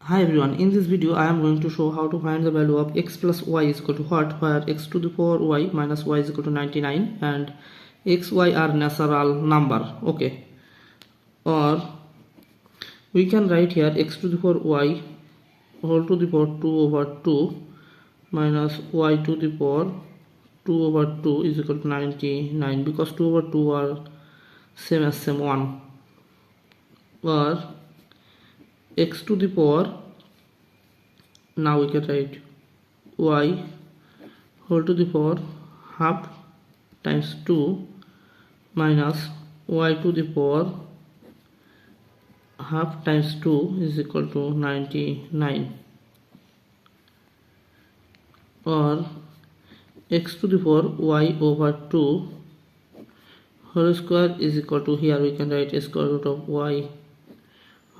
Hi everyone, in this video I am going to show how to find the value of x plus y is equal to what, where x to the power y minus y is equal to 99 and x, y are natural number. Okay, or we can write here x to the power y whole to the power 2 over 2 minus y to the power 2 over 2 is equal to 99, because 2 over 2 are same as same 1, or x to the power, now we can write y whole to the power half times 2 minus y to the power half times 2 is equal to 99, or x to the power y over 2 whole square is equal to, here we can write square root of y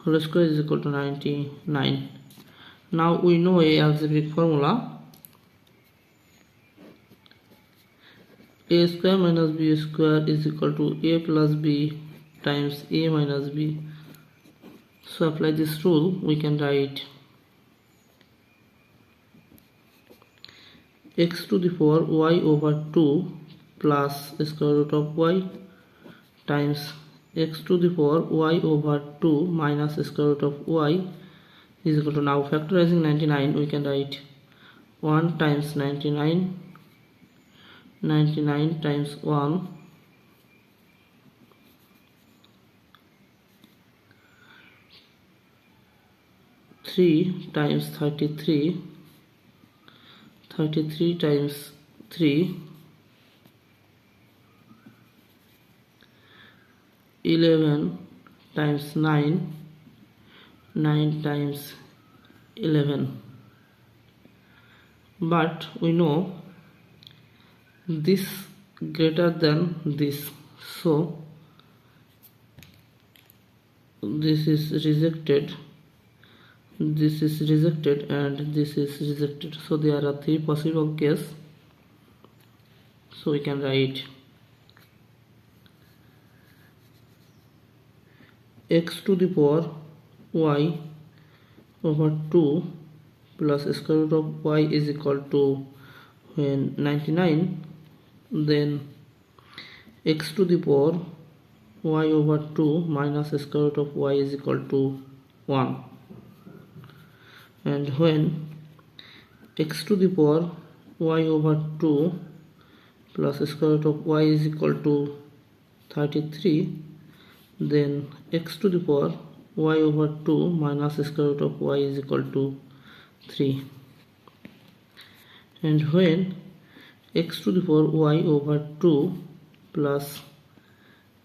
whole square is equal to 99. Now we know a algebraic formula: a square minus b square is equal to a plus b times a minus b. So apply this rule, we can write x to the power y over 2 plus square root of y times x to the power y over 2 minus square root of y is equal to, now factorizing 99 we can write 1 times 99, 99 times 1 3 times 33, 33 times 3 11 times 9, 9 times 11. But we know this greater than this, so this is rejected, this is rejected, and this is rejected. So there are three possible cases. So we can write x to the power y over 2 plus square root of y is equal to, when 99, then x to the power y over 2 minus square root of y is equal to 1, and when x to the power y over 2 plus square root of y is equal to 33, then x to the power y over 2 minus square root of y is equal to 3, and when x to the power y over 2 plus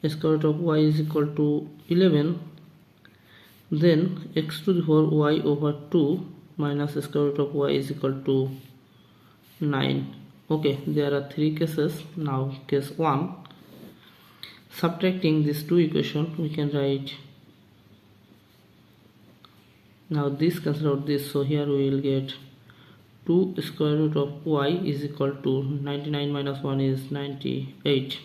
square root of y is equal to 11, then x to the power y over 2 minus square root of y is equal to 9. Okay, there are three cases. Now case 1, subtracting these two equations we can write, now this cancel out this, so here we will get 2 square root of y is equal to 99 minus 1 is 98,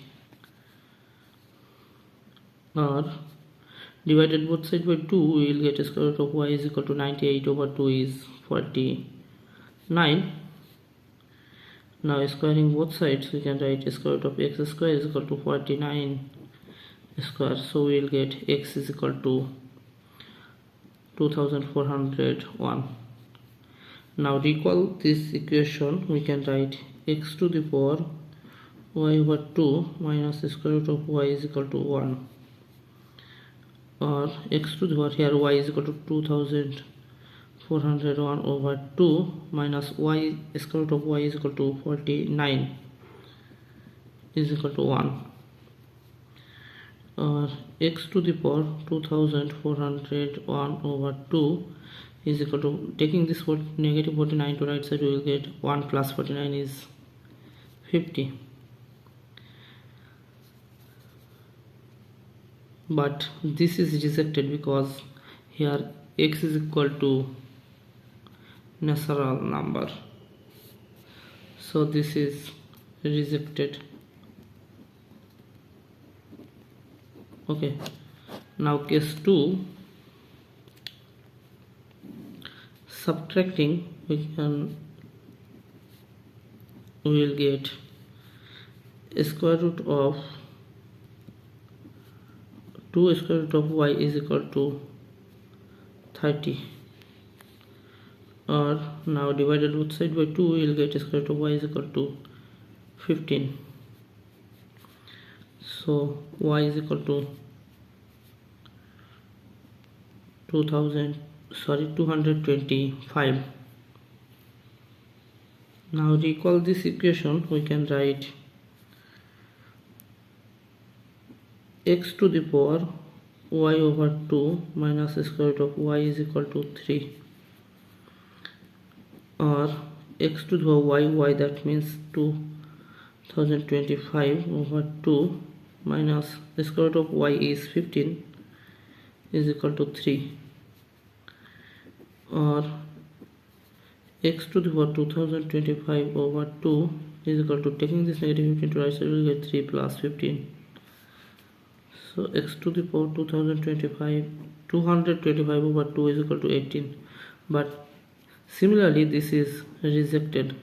or divided both sides by 2 we will get square root of y is equal to 98 over 2 is 49. Now squaring both sides we can write square root of x square is equal to 49 square, so we will get x is equal to 2401. Now recall this equation, we can write x to the power y over 2 minus square root of y is equal to 1, or x to the power, here y is equal to 2401 over 2 minus y square root of y is equal to 49 is equal to 1, or x to the power 2401 over 2 is equal to, taking this negative 49 to right side, we will get 1 plus 49 is 50. But this is rejected because here x is equal to natural number, so this is rejected. Okay, now case 2, subtracting, we will get square root of 2 square root of y is equal to 30, or now divided both side by 2, we will get square root of y is equal to 15. So y is equal to 225. Now recall this equation, we can write x to the power y over 2 minus square root of y is equal to 3, or x to the power y, that means 2025 over 2 minus the square root of y is 15 is equal to 3, or x to the power 2025 over 2 is equal to, taking this negative 15 to right side, we will get 3 plus 15. So x to the power 225 over 2 is equal to 18, but similarly this is rejected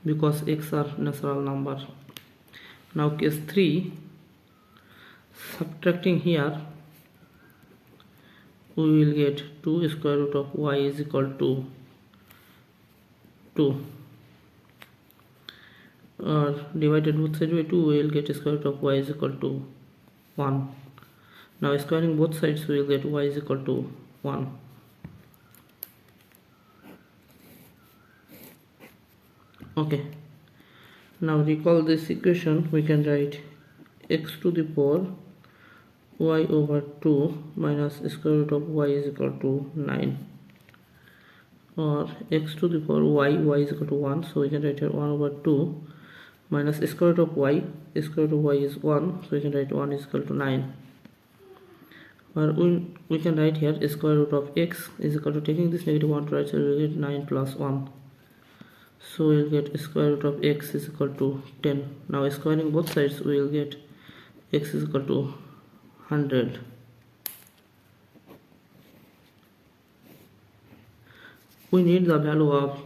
because x are natural number. Now case 3, subtracting here, we will get 2 square root of y is equal to 2, or divided both sides by 2, we will get square root of y is equal to 1. Now squaring both sides, we will get y is equal to 1. Okay, now recall this equation, we can write x to the power y over 2 minus square root of y is equal to 9, or x to the power y is equal to 1, so we can write here 1 over 2 minus square root of y is 1, so we can write 1 is equal to 9, or we can write here square root of x is equal to, taking this negative 1 to right side, we will get 9 plus 1, so we will get square root of x is equal to 10. Now squaring both sides, we will get x is equal to 100. We need the value of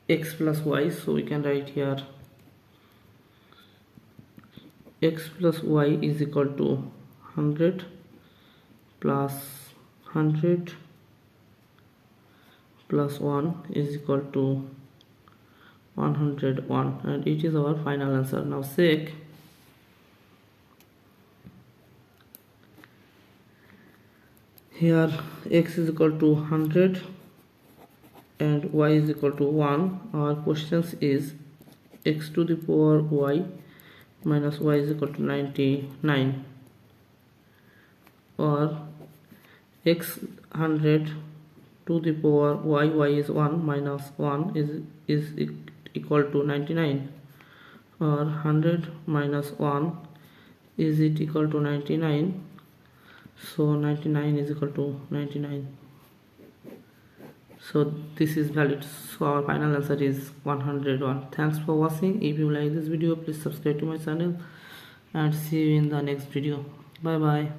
x plus y, so we can write here x plus y is equal to 100 plus 100 plus 1 is equal to 101, and it is our final answer. Now sec here x is equal to 100 and y is equal to 1. Our questions is x to the power y minus y is equal to 99, or x 100 to the power y is 1 minus 1 is equal to 99, or 100 minus 1 is it equal to 99, so 99 is equal to 99, so this is valid. So our final answer is 101. Thanks for watching. If you like this video, please subscribe to my channel and see you in the next video. Bye bye.